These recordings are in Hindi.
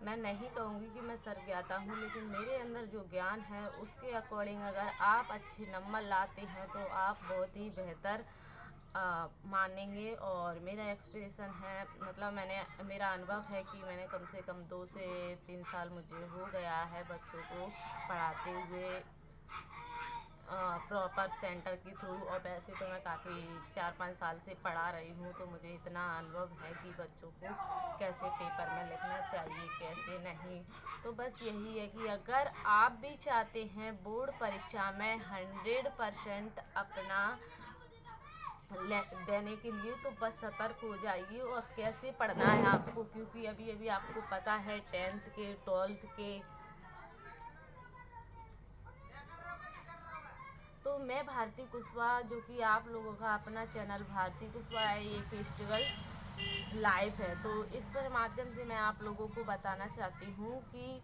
मैं नहीं कहूँगी कि मैं सर्वज्ञाता हूँ, लेकिन मेरे अंदर जो ज्ञान है उसके अकॉर्डिंग अगर आप अच्छे नंबर लाते हैं तो आप बहुत ही बेहतर मानेंगे। और मेरा एक्सपीरियंस है, मतलब मेरा अनुभव है कि मैंने कम से कम 2 से 3 साल मुझे हो गया है बच्चों को पढ़ाते हुए प्रॉपर सेंटर के थ्रू। और वैसे तो मैं काफ़ी 4-5 साल से पढ़ा रही हूँ, तो मुझे इतना अनुभव है कि बच्चों को कैसे पेपर में लिखना चाहिए कैसे नहीं। तो बस यही है कि अगर आप भी चाहते हैं बोर्ड परीक्षा में 100% अपना देने के लिए, तो बस सतर्क हो जाइए और कैसे पढ़ना है आपको, क्योंकि अभी अभी आपको पता है 10th के 12th के। तो मैं भारती कुशवाहा, जो कि आप लोगों का अपना चैनल भारती कुशवाहा है, ये फेस्टिवल लाइव है, तो इस पर माध्यम से मैं आप लोगों को बताना चाहती हूँ कि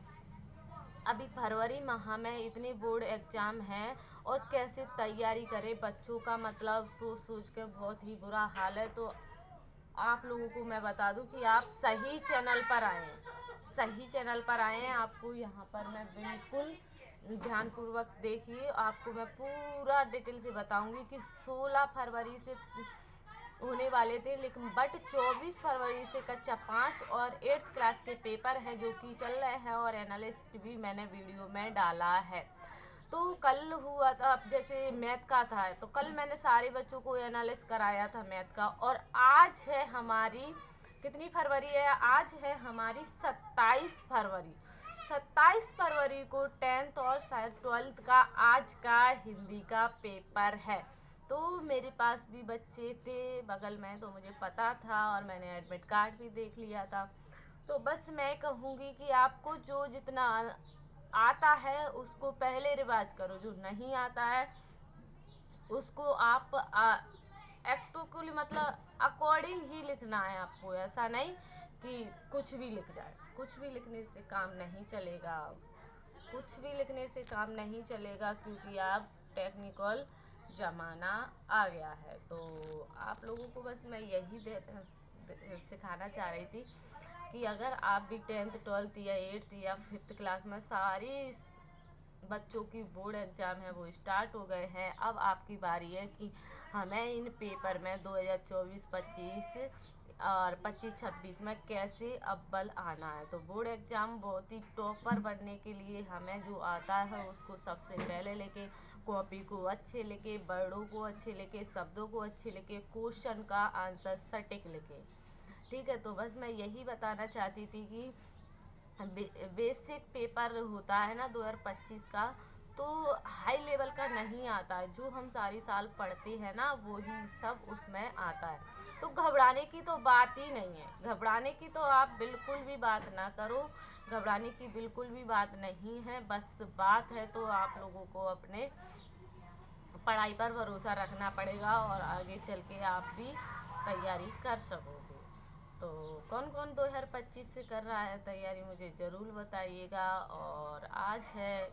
अभी फरवरी माह में इतने बोर्ड एग्ज़ाम हैं और कैसे तैयारी करें बच्चों का, मतलब सोच सोच के बहुत ही बुरा हाल है। तो आप लोगों को मैं बता दूं कि आप सही चैनल पर आए हैं, सही चैनल पर आए हैं। आपको यहाँ पर मैं बिल्कुल ध्यानपूर्वक देखिए, आपको मैं पूरा डिटेल से बताऊंगी कि 16 फरवरी से होने वाले थे, लेकिन बट 24 फरवरी से कक्षा 5 और 8th क्लास के पेपर हैं जो कि चल रहे हैं, और एनालिस्ट भी मैंने वीडियो में डाला है। तो कल हुआ था, अब जैसे मैथ का था, तो कल मैंने सारे बच्चों को एनालिस कराया था मैथ का। और आज है हमारी कितनी फरवरी है, आज है हमारी 27 फरवरी। 27 फरवरी को 10th और शायद 12th का आज का हिंदी का पेपर है। तो मेरे पास भी बच्चे थे बगल में, तो मुझे पता था और मैंने एडमिट कार्ड भी देख लिया था। तो बस मैं कहूँगी कि आपको जो जितना आता है उसको पहले रिवाज करो, जो नहीं आता है उसको आप एक्टुअली मतलब अकॉर्डिंग ही लिखना है आपको। ऐसा नहीं कि कुछ भी लिख जाए, कुछ भी लिखने से काम नहीं चलेगा, कुछ भी लिखने से काम नहीं चलेगा, क्योंकि आप टेक्निकल ज़माना आ गया है। तो आप लोगों को बस मैं यही सिखाना चाह रही थी कि अगर आप भी 10th 12th या 8th या 5th क्लास में सारी बच्चों की बोर्ड एग्ज़ाम है वो स्टार्ट हो गए हैं, अब आपकी बारी है कि हमें इन पेपर में 2024-25 और 25-26 में कैसे अव्वल आना है। तो बोर्ड एग्ज़ाम बहुत ही टॉपर बनने के लिए हमें जो आता है उसको सबसे पहले लेके कॉपी को अच्छे लेके, वर्डों को अच्छे लेके, शब्दों को अच्छे लेके, क्वेश्चन का आंसर सटीक लेके। ठीक है, तो बस मैं यही बताना चाहती थी कि बेसिक पेपर होता है ना 2025 का, तो हाई लेवल का नहीं आता है। जो हम सारी साल पढ़ते हैं ना वही सब उसमें आता है। तो घबराने की तो बात ही नहीं है, घबराने की तो आप बिल्कुल भी बात ना करो, घबराने की बिल्कुल भी बात नहीं है। बस बात है तो आप लोगों को अपने पढ़ाई पर भरोसा रखना पड़ेगा और आगे चल के आप भी तैयारी कर सकोगे। तो कौन कौन 2025 से कर रहा है तैयारी मुझे ज़रूर बताइएगा। और आज है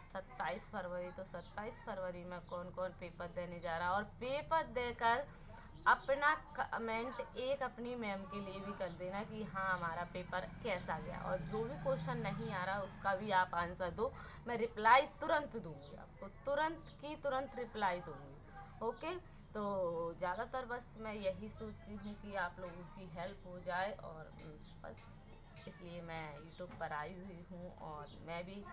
27 फरवरी, तो 27 फरवरी में कौन कौन पेपर देने जा रहा है, और पेपर देकर अपना कमेंट एक अपनी मैम के लिए भी कर देना कि हाँ हमारा पेपर कैसा गया, और जो भी क्वेश्चन नहीं आ रहा उसका भी आप आंसर दो। मैं रिप्लाई तुरंत दूंगी, आपको तुरंत की तुरंत रिप्लाई दूंगी। ओके, तो ज़्यादातर बस मैं यही सोचती हूँ कि आप लोगों की हेल्प हो जाए, और बस इसलिए मैं यूट्यूब पर आई हुई हूँ और मैं भी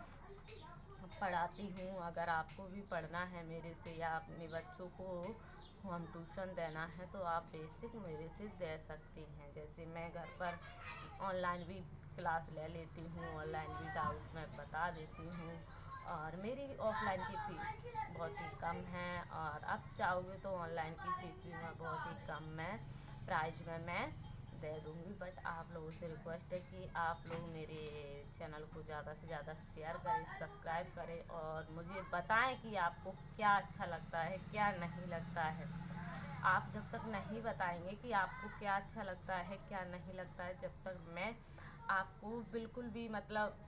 पढ़ाती हूँ। अगर आपको भी पढ़ना है मेरे से या अपने बच्चों को होम ट्यूशन देना है तो आप बेसिक मेरे से दे सकती हैं। जैसे मैं घर पर ऑनलाइन भी क्लास ले लेती हूँ, ऑनलाइन भी डाउट मैं बता देती हूँ, और मेरी ऑफलाइन की फ़ीस बहुत ही कम है, और आप चाहोगे तो ऑनलाइन की फ़ीस भी मैं बहुत ही कम में प्राइज में मैं दे दूँगी। बट आप लोगों से रिक्वेस्ट है कि आप लोग मेरे चैनल को ज़्यादा से ज़्यादा शेयर करें, सब्सक्राइब करें, और मुझे बताएं कि आपको क्या अच्छा लगता है क्या नहीं लगता है। आप जब तक नहीं बताएंगे कि आपको क्या अच्छा लगता है क्या नहीं लगता है, जब तक मैं आपको बिल्कुल भी मतलब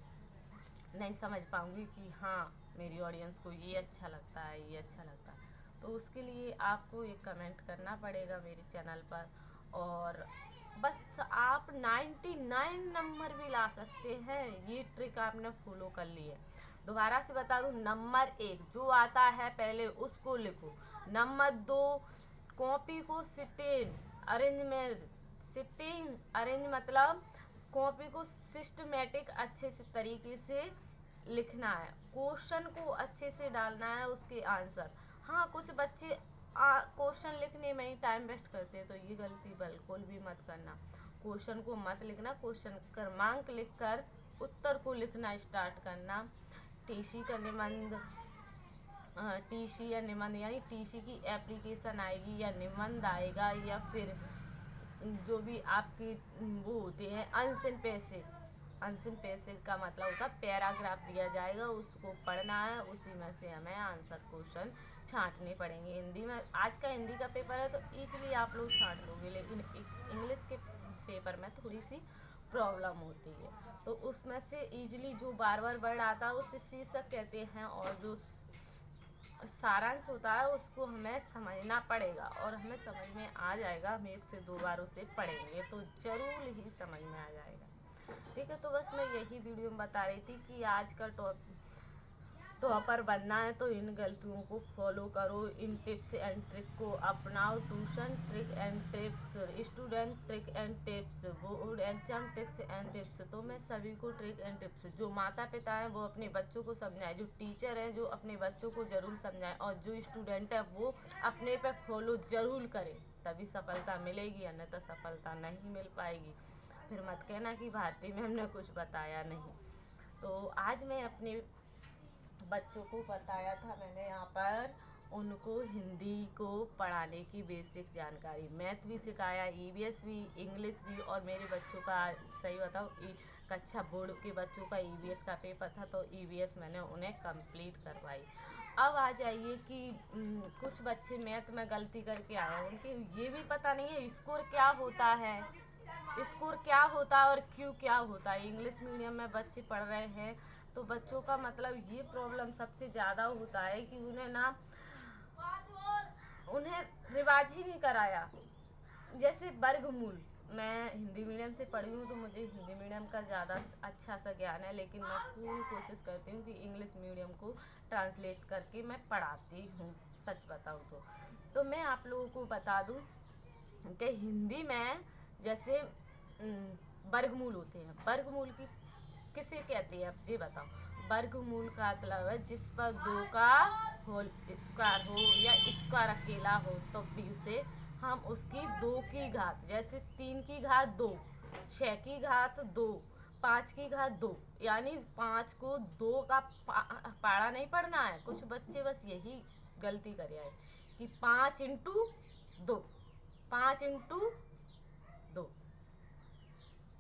नहीं समझ पाऊँगी कि हाँ मेरी ऑडियंस को ये अच्छा लगता है ये अच्छा लगता है। तो उसके लिए आपको एक कमेंट करना पड़ेगा मेरे चैनल पर, और बस आप 99 नंबर भी ला सकते हैं। ये ट्रिक आपने फॉलो कर ली है। दोबारा से बता दूं, नंबर 1 जो आता है पहले उसको लिखो। नंबर 2, कॉपी को सिटिंग अरेंज में, सिटिंग अरेंज मतलब कॉपी को सिस्टमेटिक अच्छे से तरीके से लिखना है, क्वेश्चन को अच्छे से डालना है, उसके आंसर। हाँ, कुछ बच्चे क्वेश्चन लिखने में ही टाइम वेस्ट करते हैं, तो ये गलती बिल्कुल भी मत करना। क्वेश्चन को मत लिखना, क्वेश्चन क्रमांक लिखकर उत्तर को लिखना स्टार्ट करना। टीसी का निबंध, टीसी या निबंध यानी टीसी की एप्लीकेशन आएगी या निबंध आएगा, या फिर जो भी आपकी वो होते हैं अनसिन पैसेज। अनसिन पैसेज का मतलब होता है पैराग्राफ दिया जाएगा, उसको पढ़ना है, उसी में से हमें आंसर क्वेश्चन छांटने पड़ेंगे। हिंदी में आज का हिंदी का पेपर है तो इजीली आप लोग छांट लोगे, लेकिन इंग्लिश के पेपर में थोड़ी सी प्रॉब्लम होती है। तो उसमें से इजीली जो बार बार वर्ड आता है उसे शीर्षक कहते हैं, और जो सारांश होता है उसको हमें समझना पड़ेगा, और हमें समझ में आ जाएगा। हम 1 से 2 बार उसे पढ़ेंगे तो जरूर ही समझ में आ जाएगा। ठीक है, तो बस मैं यही वीडियो में बता रही थी कि आज का टॉपर बनना है तो इन गलतियों को फॉलो करो, इन टिप्स एंड ट्रिक को अपनाओ। Tuition trick and tips, student trick and tips, board exam tricks and tips. तो मैं सभी को ट्रिक एंड टिप्स, जो माता पिता हैं वो अपने बच्चों को समझाएं, जो टीचर हैं जो अपने बच्चों को ज़रूर समझाएं, और जो स्टूडेंट है वो अपने पे फॉलो ज़रूर करें, तभी सफलता मिलेगी, अन्यथा सफलता नहीं मिल पाएगी। फिर मत कहना कि भारती मैम ने कुछ बताया नहीं। तो आज मैं अपने बच्चों को बताया था, मैंने यहाँ पर उनको हिंदी को पढ़ाने की बेसिक जानकारी, मैथ भी सिखाया, ईवीएस भी, इंग्लिश भी। और मेरे बच्चों का सही बताओ, कक्षा बोर्ड के बच्चों का ईवीएस का पेपर था, तो ईवीएस मैंने उन्हें कंप्लीट करवाई। अब आ जाइए कि कुछ बच्चे मैथ में गलती करके आए हैं, उनके ये भी पता नहीं है स्कोर क्या होता है, स्कोर क्या होता है और क्यों क्या होता है। इंग्लिश मीडियम में बच्चे पढ़ रहे हैं तो बच्चों का मतलब ये प्रॉब्लम सबसे ज़्यादा होता है कि उन्हें रिवाज ही नहीं कराया। जैसे वर्गमूल, मैं हिंदी मीडियम से पढ़ी हूँ तो मुझे हिंदी मीडियम का ज़्यादा अच्छा सा ज्ञान है, लेकिन मैं पूरी कोशिश करती हूँ कि इंग्लिश मीडियम को ट्रांसलेट करके मैं पढ़ाती हूँ, सच बताऊँ तो मैं आप लोगों को बता दूँ कि हिंदी में जैसे वर्गमूल होते हैं, वर्गमूल की किसे कहते हैं आप ये बताओ। वर्गमूल का मतलब है जिस पर 2 का होल स्क्वायर हो या स्क्वायर अकेला हो, तो भी उसे हम उसकी 2 की घात, जैसे 3 की घात 2, 6 की घात 2, 5 की घात 2, यानी 5 को 2 का पाड़ा नहीं पढ़ना है। कुछ बच्चे बस यही गलती करे आए कि 5 इंटू 2, 5 इंटू 2,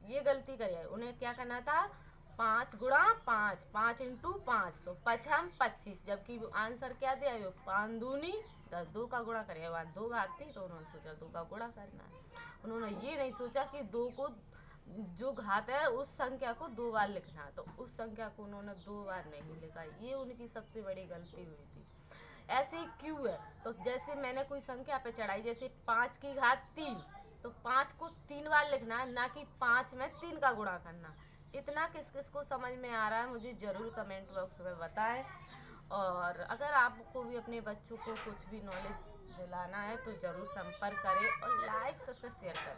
ये गलती करी है। उन्हें क्या करना था, 5 गुणा 5, 5 इंटू 5, तो 5 25, जबकि आंसर क्या दिया है, 5 दूनी 10, 2 का गुणा करिए, वहाँ 2 घात थी तो उन्होंने सोचा 2 का गुणा करना है। उन्होंने ये नहीं सोचा कि 2 को जो घात है उस संख्या को 2 बार लिखना है, तो उस संख्या को उन्होंने 2 बार नहीं लिखा, ये उनकी सबसे बड़ी गलती हुई थी। ऐसे ही क्यों है, तो जैसे मैंने कोई संख्या पे चढ़ाई, जैसे 5 की घात 3, तो 5 को 3 बार लिखना है, ना कि 5 में 3 का गुणा करना। इतना किस किस को समझ में आ रहा है मुझे ज़रूर कमेंट बॉक्स में बताएं। और अगर आपको भी अपने बच्चों को कुछ भी नॉलेज दिलाना है तो ज़रूर संपर्क करें और लाइक सब्सक्राइब शेयर करें।